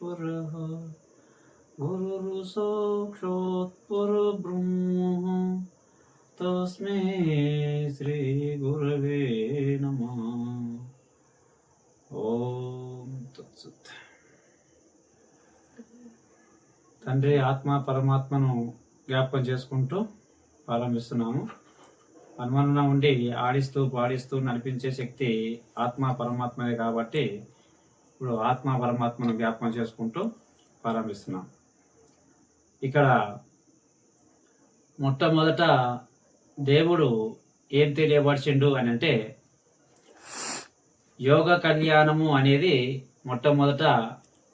परः गुरुः साक्षात् परब्रह्म तस्मै श्री गुरवे नमः। ఓం తత్సత్. తండ్రి ఆత్మ పరమాత్మను జ్ఞాపకం చేసుకుంటూ ప్రారంభిస్తున్నాము. హనుమానులో ఉండి ఆడిస్తూ పాడిస్తూ నడిపించే శక్తి ఆత్మ పరమాత్మనే కాబట్టి ఇప్పుడు ఆత్మ పరమాత్మను జ్ఞాపకం చేసుకుంటూ ప్రారంభిస్తున్నాం. ఇక్కడ మొట్టమొదట దేవుడు ఏం తెలియపరిచిండు అని అంటే యోగ కళ్యాణము అనేది మొట్టమొదట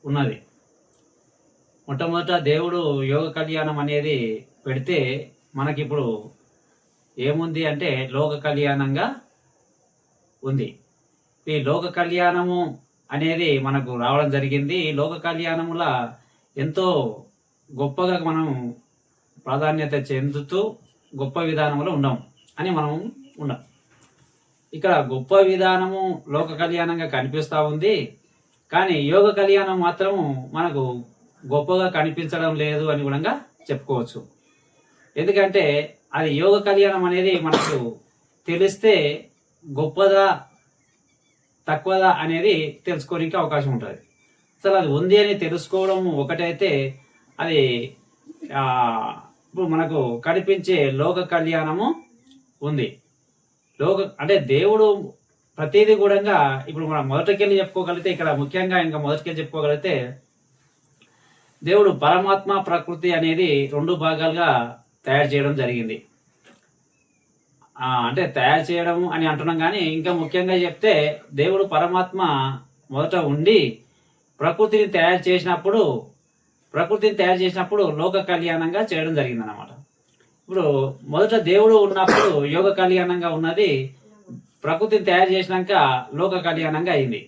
ఉన్నది. మొట్టమొదట దేవుడు యోగ కళ్యాణం అనేది పెడితే మనకిప్పుడు ఏముంది అంటే లోక కళ్యాణంగా ఉంది. ఈ లోక కళ్యాణము అనేది మనకు రావడం జరిగింది. ఈ లోక కళ్యాణముల ఎంతో గొప్పగా మనం ప్రాధాన్యత చెందుతూ గొప్ప విధానంలో ఉన్నాం అని మనం ఉన్నాం. ఇక్కడ గొప్ప విధానము లోక కళ్యాణంగా కనిపిస్తూ ఉంది, కానీ యోగ కళ్యాణం మాత్రము మనకు గొప్పగా కనిపించడం లేదు అని కూడా చెప్పుకోవచ్చు. ఎందుకంటే అది యోగ కళ్యాణం అనేది మనకు తెలిస్తే గొప్పదా తక్కువదా అనేది తెలుసుకోవడానికి అవకాశం ఉంటుంది. అసలు అది ఉంది అని తెలుసుకోవడం ఒకటైతే, అది ఇప్పుడు మనకు కనిపించే లోక కళ్యాణము ఉంది. అంటే దేవుడు ప్రతిదీ కూడా ఇప్పుడు మనం మొదటికెళ్ళి చెప్పుకోగలిగితే, ఇక్కడ ముఖ్యంగా ఇంకా మొదటికెళ్ళి చెప్పుకోగలిగితే దేవుడు పరమాత్మ ప్రకృతి అనేది రెండు భాగాలుగా తయారు చేయడం జరిగింది. అంటే తయారు చేయడం అని అంటున్నాం, కానీ ఇంకా ముఖ్యంగా చెప్తే దేవుడు పరమాత్మ మొదట ఉండి ప్రకృతిని తయారు చేసినప్పుడు లోక కళ్యాణంగా చేయడం జరిగింది అన్నమాట. ఇప్పుడు మొదట దేవుడు ఉన్నప్పుడు యోగ కళ్యాణంగా ఉన్నది, ప్రకృతిని తయారు చేసినాక లోక కళ్యాణంగా అయింది.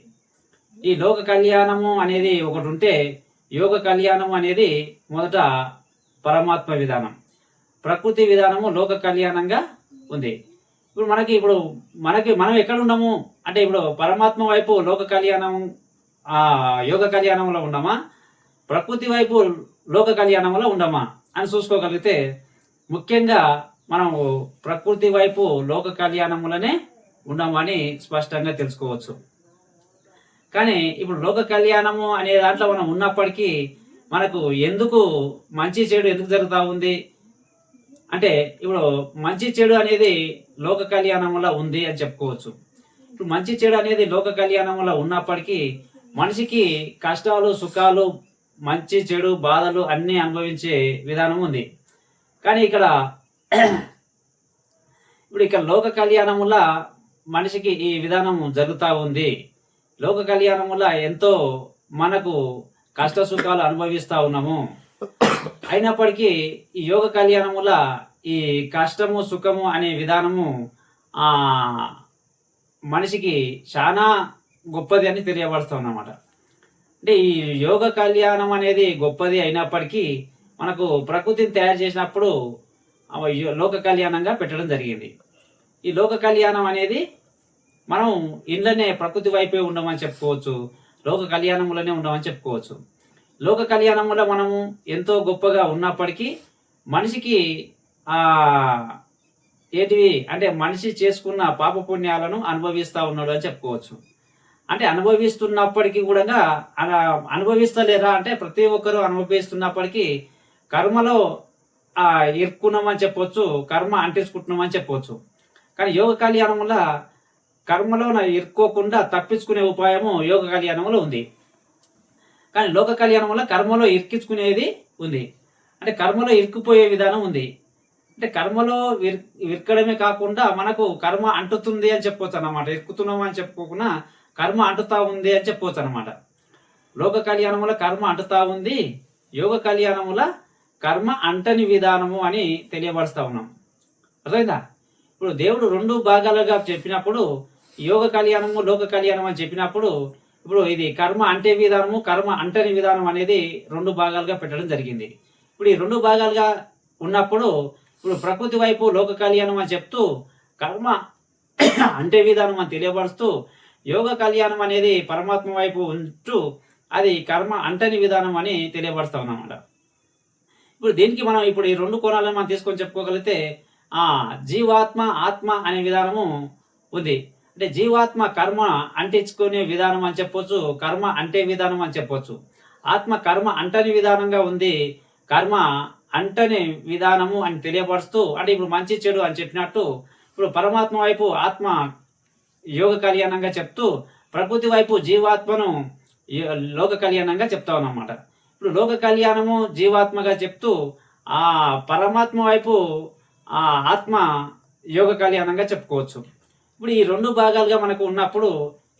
ఈ లోక కళ్యాణము అనేది ఒకటి ఉంటే, యోగ కళ్యాణం అనేది మొదట పరమాత్మ విధానం, ప్రకృతి విధానము లోక కళ్యాణంగా ఉంది. ఇప్పుడు మనం ఎక్కడ ఉన్నాము అంటే, ఇప్పుడు పరమాత్మ వైపు లోక కళ్యాణం యోగ కళ్యాణంలో ఉండమా, ప్రకృతి వైపు లోక కళ్యాణంలో ఉండమా అని చూసుకోగలిగితే ముఖ్యంగా మనం ప్రకృతి వైపు లోక కళ్యాణములనే ఉన్నామని స్పష్టంగా తెలుసుకోవచ్చు. కానీ ఇప్పుడు లోక కళ్యాణము అనే దాంట్లో మనం ఉన్నప్పటికీ మనకు ఎందుకు మంచి చెడు ఎందుకు జరుగుతూ ఉంది అంటే, ఇప్పుడు మంచి చెడు అనేది లోక కళ్యాణంలో ఉంది అని చెప్పుకోవచ్చు. ఇప్పుడు మంచి చెడు అనేది లోక కళ్యాణంలో ఉన్నప్పటికీ మనిషికి కష్టాలు సుఖాలు మంచి చెడు బాధలు అన్నీ అనుభవించే విధానం ఉంది. కానీ ఇక్కడ లోక కళ్యాణముల మనిషికి ఈ విధానం జరుగుతూ ఉంది. లోక కళ్యాణముల ఎంతో మనకు కష్ట సుఖాలు అనుభవిస్తూ ఉన్నాము. అయినప్పటికీ ఈ యోగ కళ్యాణముల ఈ కష్టము సుఖము అనే విధానము మనిషికి చాలా గొప్పది అని తెలియబడుతుందన్నమాట. అంటే ఈ యోగ కళ్యాణం అనేది గొప్పది అయినప్పటికీ మనకు ప్రకృతిని తయారు చేసినప్పుడు లోక కళ్యాణంగా పెట్టడం జరిగింది. ఈ లోక కళ్యాణం అనేది మనం ఇంట్లోనే ప్రకృతి వైపే ఉండమని చెప్పుకోవచ్చు, లోక కళ్యాణంలోనే ఉండమని చెప్పుకోవచ్చు. లోక కళ్యాణంలో మనము ఎంతో గొప్పగా ఉన్నప్పటికీ మనిషికి ఏంటివి అంటే మనిషి చేసుకున్న పాప పుణ్యాలను అనుభవిస్తూ ఉన్నాడు అని చెప్పుకోవచ్చు. అంటే అనుభవిస్తున్నప్పటికీ కూడా అలా అనుభవిస్తలేరా అంటే, ప్రతి ఒక్కరూ అనుభవిస్తున్నప్పటికీ కర్మలో ఇరుక్కున్నామని చెప్పొచ్చు, కర్మ అంటించుకుంటున్నామని చెప్పవచ్చు. కానీ యోగ కళ్యాణం వల్ల కర్మలో ఇరుక్కోకుండా తప్పించుకునే ఉపాయము యోగ కళ్యాణంలో ఉంది. కానీ లోక కళ్యాణం వల్ల కర్మలో ఇరికించుకునేది ఉంది. అంటే కర్మలో ఇరుక్కుపోయే విధానం ఉంది. అంటే కర్మలో ఇరకడమే కాకుండా మనకు కర్మ అంటుతుంది అని చెప్పవచ్చు అన్నమాట. ఇరుక్కుతున్నాము అని చెప్పుకోకుండా కర్మ అంటుతా ఉంది అని చెప్పవచ్చు అనమాట. లోక కళ్యాణముల కర్మ అంటుతా ఉంది, యోగ కళ్యాణముల కర్మ అంటని విధానము అని తెలియబరుస్తా ఉన్నాం. అర్థమైందా? ఇప్పుడు దేవుడు రెండు భాగాలుగా చెప్పినప్పుడు యోగ కళ్యాణము లోక కళ్యాణం అని చెప్పినప్పుడు, ఇప్పుడు ఇది కర్మ అంటే విధానము కర్మ అంటని విధానం అనేది రెండు భాగాలుగా పెట్టడం జరిగింది. ఇప్పుడు ఈ రెండు భాగాలుగా ఉన్నప్పుడు ఇప్పుడు ప్రకృతి వైపు లోక కళ్యాణం అని చెప్తూ కర్మ అంటే విధానం అని తెలియబరుస్తూ యోగ కళ్యాణం అనేది పరమాత్మ వైపు ఉంటూ అది కర్మ అంటని విధానం అని తెలియబడతా ఉన్నమాట. ఇప్పుడు దీనికి మనం ఇప్పుడు ఈ రెండు కోణాలను మనం తీసుకొని చెప్పుకోగలిగితే జీవాత్మ ఆత్మ అనే విధానము ఉంది. అంటే జీవాత్మ కర్మ అంటించుకునే విధానం అని చెప్పొచ్చు, కర్మ అంటే విధానం అని చెప్పొచ్చు. ఆత్మ కర్మ అంటని విధానంగా ఉంది, కర్మ అంటని విధానము అని తెలియపరుస్తూ, అంటే ఇప్పుడు మంచి చెడు అని చెప్పినట్టు ఇప్పుడు పరమాత్మ వైపు ఆత్మ యోగ కళ్యాణంగా చెప్తూ, ప్రకృతి వైపు జీవాత్మను లోక కళ్యాణంగా చెప్తా ఉన్నమాట. ఇప్పుడు లోక కళ్యాణము జీవాత్మగా చెప్తూ ఆ పరమాత్మ వైపు ఆ ఆత్మ యోగ కళ్యాణంగా చెప్పుకోవచ్చు. ఇప్పుడు ఈ రెండు భాగాలుగా మనకు ఉన్నప్పుడు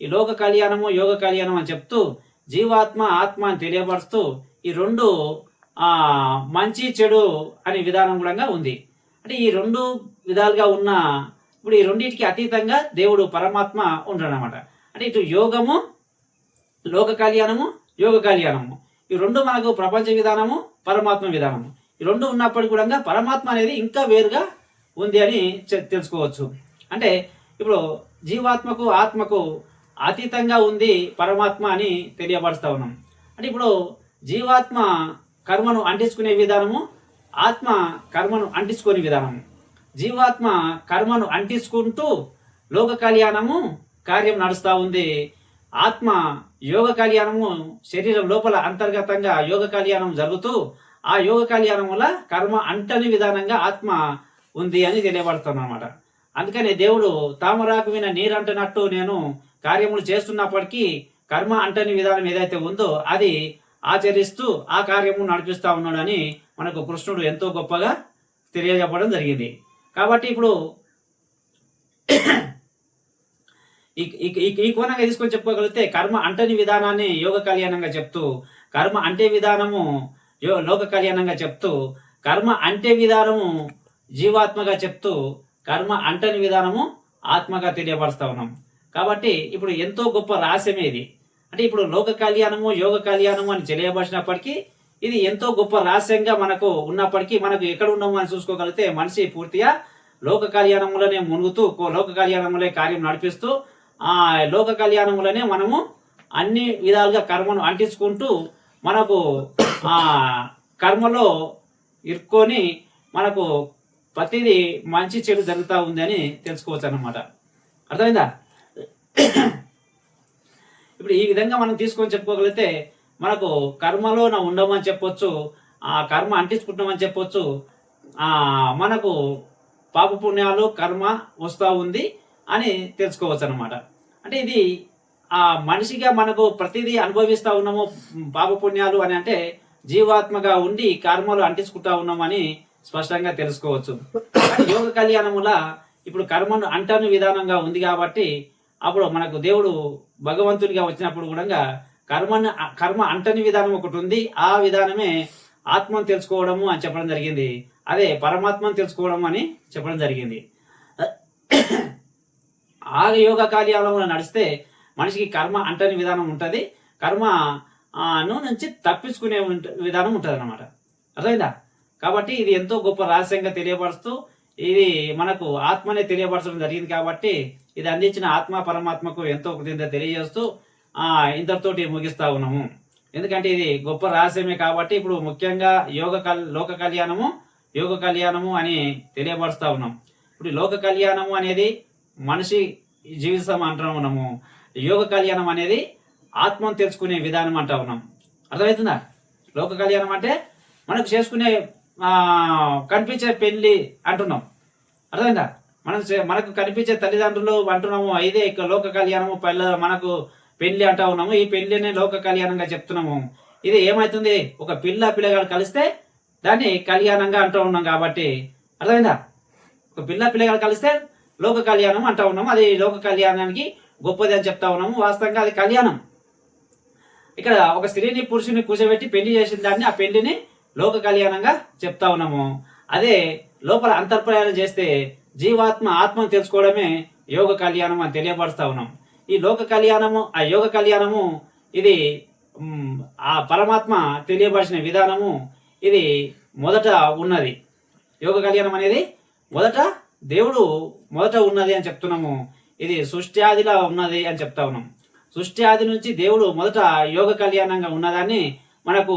ఈ లోక కళ్యాణము యోగ కళ్యాణం అని చెప్తూ జీవాత్మ ఆత్మ అని తెలియపరుస్తూ ఈ రెండు మంచి చెడు అనే విధానం కూడా ఉంది. అంటే ఈ రెండు విధాలుగా ఉన్న ఇప్పుడు ఈ రెండింటికి అతీతంగా దేవుడు పరమాత్మ ఉంటాడనమాట. అంటే ఇటు యోగము లోక కళ్యాణము యోగ కళ్యాణము ఈ రెండు మనకు ప్రపంచ విధానము పరమాత్మ విధానము ఈ రెండు ఉన్నప్పటికీ కూడా పరమాత్మ అనేది ఇంకా వేరుగా ఉంది అని తెలుసుకోవచ్చు. అంటే ఇప్పుడు జీవాత్మకు ఆత్మకు అతీతంగా ఉంది పరమాత్మ అని తెలియపరుస్తా ఉన్నాం. అంటే ఇప్పుడు జీవాత్మ కర్మను అంటించుకునే విధానము, ఆత్మ కర్మను అంటించుకునే విధానము. జీవాత్మ కర్మను అంటించుకుంటూ లోక కళ్యాణము కార్యం నడుస్తూ ఉంది. ఆత్మ యోగ కళ్యాణము శరీరం లోపల అంతర్గతంగా యోగ కళ్యాణం జరుగుతూ ఆ యోగ కళ్యాణం వల్ల కర్మ అంటని విధానంగా ఆత్మ ఉంది అని తెలియబడుతుంది అనమాట. అందుకని దేవుడు తామరాకు మీద నీరంటనట్టు నేను కార్యములు చేస్తున్నప్పటికీ కర్మ అంటని విధానం ఏదైతే ఉందో అది ఆచరిస్తూ ఆ కార్యము నడిపిస్తూ ఉన్నాడని మనకు కృష్ణుడు ఎంతో గొప్పగా తెలియజెప్పడం జరిగింది. కాబట్టి ఇప్పుడు ఈ కోణంగా తీసుకొని చెప్పుకోగలిగితే కర్మ అంటని విధానాన్ని యోగ కళ్యాణంగా చెప్తూ, కర్మ అంటే విధానము లోక కళ్యాణంగా చెప్తూ, కర్మ అంటే విధానము జీవాత్మగా చెప్తూ, కర్మ అంటని విధానము ఆత్మగా తెలియపరుస్తా ఉన్నాం. కాబట్టి ఇప్పుడు ఎంతో గొప్ప రహస్యమే ఇది. అంటే ఇప్పుడు లోక కళ్యాణము యోగ కళ్యాణము అని తెలియబడినప్పటికీ ఇది ఎంతో గొప్ప రహస్యంగా మనకు ఉన్నప్పటికీ మనకు ఎక్కడ ఉన్నాము అని చూసుకోగలిగితే మనిషి పూర్తిగా లోక కళ్యాణములనే మునుగుతూ లోక కళ్యాణములే కార్యం నడిపిస్తూ ఆ లోక కళ్యాణములనే మనము అన్ని విధాలుగా కర్మను అంటించుకుంటూ మనకు ఆ కర్మలో ఇరుక్కొని మనకు ప్రతిదీ మంచి చెడు జరుగుతూ ఉంది అని తెలుసుకోవచ్చు అన్నమాట. అర్థమైందా? ఇప్పుడు ఈ విధంగా మనం తీసుకొని చెప్పుకోగలిగితే మనకు కర్మలో ఉండమని చెప్పొచ్చు, ఆ కర్మ అంటించుకుంటామని చెప్పొచ్చు, మనకు పాప పుణ్యాలు కర్మ వస్తూ ఉంది అని తెలుసుకోవచ్చు అనమాట. అంటే ఇది మనిషిగా మనకు ప్రతిదీ అనుభవిస్తూ ఉన్నాము పాప పుణ్యాలు అని అంటే జీవాత్మగా ఉండి కర్మలు అంటించుకుంటా ఉన్నామని స్పష్టంగా తెలుసుకోవచ్చు. యోగ కళ్యాణముల ఇప్పుడు కర్మను అంటని విధానంగా ఉంది కాబట్టి అప్పుడు మనకు దేవుడు భగవంతునిగా వచ్చినప్పుడు కూడా కర్మ అంటని విధానం ఒకటి ఉంది. ఆ విధానమే ఆత్మను తెలుసుకోవడము అని చెప్పడం జరిగింది. అదే పరమాత్మను తెలుసుకోవడం అని చెప్పడం జరిగింది. ఆ యోగ కార్యాలయంలో నడిస్తే మనిషికి కర్మ అంటని విధానం ఉంటుంది, కర్మను నుంచి తప్పించుకునే విధానం ఉంటుంది అన్నమాట. అర్థమైందా? కాబట్టి ఇది ఎంతో గొప్ప రహస్యంగా తెలియపరుస్తూ ఇది మనకు ఆత్మనే తెలియపరచడం జరిగింది. కాబట్టి ఇది అందించిన ఆత్మ పరమాత్మకు ఎంతో కృతజ్ఞత తెలియజేస్తూ ఇంతటితోటి ముగిస్తా ఉన్నాము. ఎందుకంటే ఇది గొప్ప రహస్యమే కాబట్టి ఇప్పుడు ముఖ్యంగా లోక కళ్యాణము యోగ కళ్యాణము అని తెలియపరుస్తా ఉన్నాం. ఇప్పుడు లోక కళ్యాణము అనేది మనిషి జీవితం అంటా ఉన్నాము, యోగ కళ్యాణం అనేది ఆత్మను తెలుసుకునే విధానం అంటా ఉన్నాం. అర్థమవుతుందా? లోక కళ్యాణం అంటే మనకు చేసుకునే కనిపించే పెళ్లి అంటున్నాం. అర్థమైందా? మనకు కనిపించే తల్లిదండ్రులు అంటున్నాము, ఇదే లోక కళ్యాణము మనకు పెళ్లి అంటా ఉన్నాము. ఈ పెళ్లినే లోక కళ్యాణంగా చెప్తున్నాము. ఇది ఏమవుతుంది? ఒక పిల్లగాడు కలిస్తే దాన్ని కళ్యాణంగా అంటూ ఉన్నాం. కాబట్టి అర్థమైందా? ఒక పిల్లగాడు కలిస్తే లోక కళ్యాణం అంటా ఉన్నాము. అది లోక కళ్యాణానికి గొప్పది అని చెప్తా ఉన్నాము. వాస్తవంగా అది కళ్యాణం. ఇక్కడ ఒక స్త్రీని పురుషుని కూర్చోబెట్టి పెళ్లి చేసిన దాన్ని ఆ పెళ్లిని లోక కళ్యాణంగా చెప్తా ఉన్నాము. అదే లోపల అంతర్ప్రయాణం చేస్తే జీవాత్మ ఆత్మను తెలుసుకోవడమే యోగ కళ్యాణం అని తెలియపరుస్తా ఉన్నాం. ఈ లోక కళ్యాణము ఆ యోగ కళ్యాణము ఇది ఆ పరమాత్మ తెలియపరిచిన విధానము ఇది మొదట ఉన్నది. యోగ కళ్యాణం అనేది దేవుడు మొదట ఉన్నది అని చెప్తున్నాము. ఇది సృష్టి ఆదిలా ఉన్నది అని చెప్తా ఉన్నాం. సృష్టి ఆది నుంచి దేవుడు మొదట యోగ కళ్యాణంగా ఉన్నదాన్ని మనకు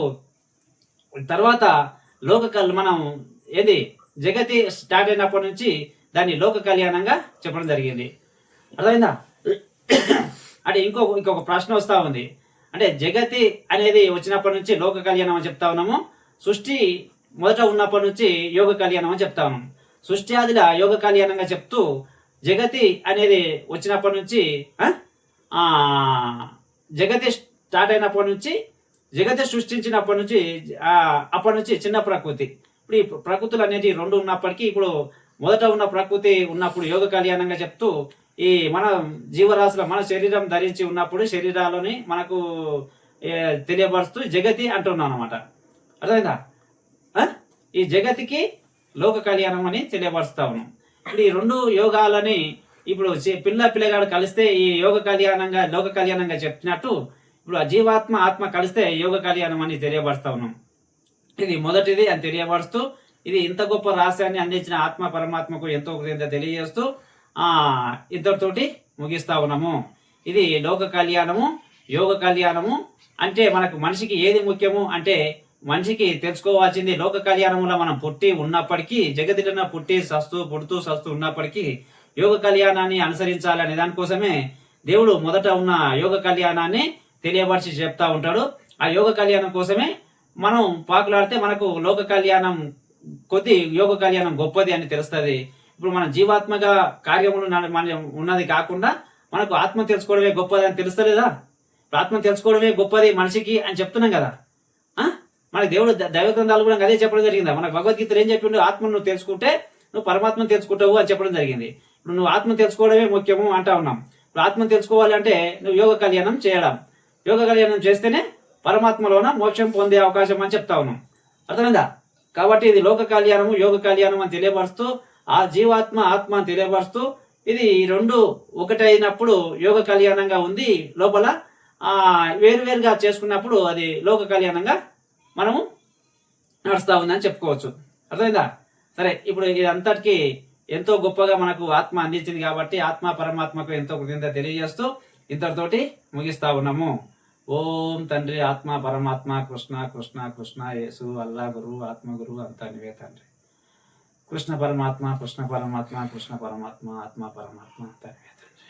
తర్వాత మనం ఏది జగతి స్టార్ట్ అయినప్పటి నుంచి దాన్ని లోక కళ్యాణంగా చెప్పడం జరిగింది. అర్థమైందా? అంటే ఇంకొక ప్రశ్న వస్తూ ఉంది. అంటే జగతి అనేది వచ్చినప్పటి నుంచి లోక కళ్యాణం అని చెప్తా ఉన్నాము, సృష్టి మొదట ఉన్నప్పటి నుంచి యోగ కళ్యాణం అని చెప్తా ఉన్నాము. సృష్టి ఆదిలా యోగ కళ్యాణంగా చెప్తూ జగతి అనేది వచ్చినప్పటి నుంచి జగతి స్టార్ట్ అయినప్పటి నుంచి జగతి సృష్టించినప్పటి నుంచి అప్పటి నుంచి చిన్న ప్రకృతి, ఇప్పుడు ఈ ప్రకృతులు అనేది రెండు ఉన్నప్పటికీ ఇప్పుడు మొదట ఉన్న ప్రకృతి ఉన్నప్పుడు యోగ కళ్యాణంగా చెప్తూ ఈ మన జీవరాశుల మన శరీరం ధరించి ఉన్నప్పుడు శరీరాలని మనకు తెలియపరుస్తూ జగతి అంటున్నాం అనమాట. అర్థమైందా? ఈ జగతికి లోక కళ్యాణం అని తెలియపరుస్తా ఉన్నాం. ఇప్పుడు ఈ రెండు యోగాలని ఇప్పుడు పిల్లగాడు కలిస్తే ఈ యోగ కళ్యాణంగా లోక కళ్యాణంగా చెప్పినట్టు ఇప్పుడు ఆ జీవాత్మ ఆత్మ కలిస్తే యోగ కళ్యాణం అని తెలియపరుస్తా ఉన్నాం. ఇది మొదటిది అని తెలియపరుస్తూ ఇది ఇంత గొప్ప రహస్యాన్ని అందించిన ఆత్మ పరమాత్మకు ఎంతో తెలియజేస్తూ ఇద్దరితోటి ముగిస్తా ఉన్నాము. ఇది లోక కళ్యాణము, యోగ కళ్యాణము. అంటే మనకు మనిషికి ఏది ముఖ్యము అంటే మనిషికి తెలుసుకోవాల్సింది లోక కళ్యాణంలో మనం పుట్టి ఉన్నప్పటికీ జగతిలో పుడుతూ సస్తూ ఉన్నప్పటికీ యోగ కళ్యాణాన్ని అనుసరించాలనే దానికోసమే దేవుడు మొదట ఉన్న యోగ కళ్యాణాన్ని తెలియపరిచి చెప్తా ఉంటాడు. ఆ యోగ కళ్యాణం కోసమే మనం పాకులాడితే మనకు లోక కళ్యాణం కొద్ది యోగ కళ్యాణం గొప్పది అని తెలుస్తుంది. ఇప్పుడు మన జీవాత్మగా కార్యములు ఉన్నది కాకుండా మనకు ఆత్మ తెలుసుకోవడమే గొప్పది అని తెలుస్తలేదా? ఆత్మ తెలుసుకోవడమే గొప్పది మనిషికి అని చెప్తున్నాం కదా. మనకి దేవుడు దైవ గ్రంథాలు కూడా అదే చెప్పడం జరిగిందా? మనకు భగవద్గీతలు ఏం చెప్పిండు? ఆత్మను నువ్వు తెలుసుకుంటే నువ్వు పరమాత్మను తెలుసుకుంటావు అని చెప్పడం జరిగింది. ఇప్పుడు నువ్వు ఆత్మ తెలుసుకోవడమే ముఖ్యము అంటా ఉన్నాం. ఇప్పుడు ఆత్మను తెలుసుకోవాలి అంటే నువ్వు యోగ కళ్యాణం చేయడం, యోగ కళ్యాణం చేస్తేనే పరమాత్మలోన మోక్షం పొందే అవకాశం అని చెప్తా ఉన్నాం. అర్థమైందా? కాబట్టి ఇది లోక కళ్యాణము యోగ కళ్యాణం అని తెలియపరుస్తూ ఆ జీవాత్మ ఆత్మ అని తెలియపరుస్తూ ఇది రెండు ఒకటైనప్పుడు యోగ కళ్యాణంగా ఉంది. లోపల వేరువేరుగా చేసుకున్నప్పుడు అది లోక కళ్యాణంగా మనము నడుస్తూ ఉందని చెప్పుకోవచ్చు. అర్థమైందా? సరే, ఇప్పుడు ఇది అంతటికి ఎంతో గొప్పగా మనకు ఆత్మ అందించింది కాబట్టి ఆత్మ పరమాత్మకు ఎంతో కృతజ్ఞత తెలియజేస్తూ ఇంతటితోటి ముగిస్తా ఉన్నాము. ఓం తండ్రి ఆత్మ పరమాత్మ కృష్ణ కృష్ణ కృష్ణ యేసు అల్లా గురు ఆత్మ గురు అంతా నీవే తండ్రి. కృష్ణ పరమాత్మ కృష్ణ పరమాత్మ కృష్ణ పరమాత్మ ఆత్మ పరమాత్మ అంతా నీవే తండ్రి.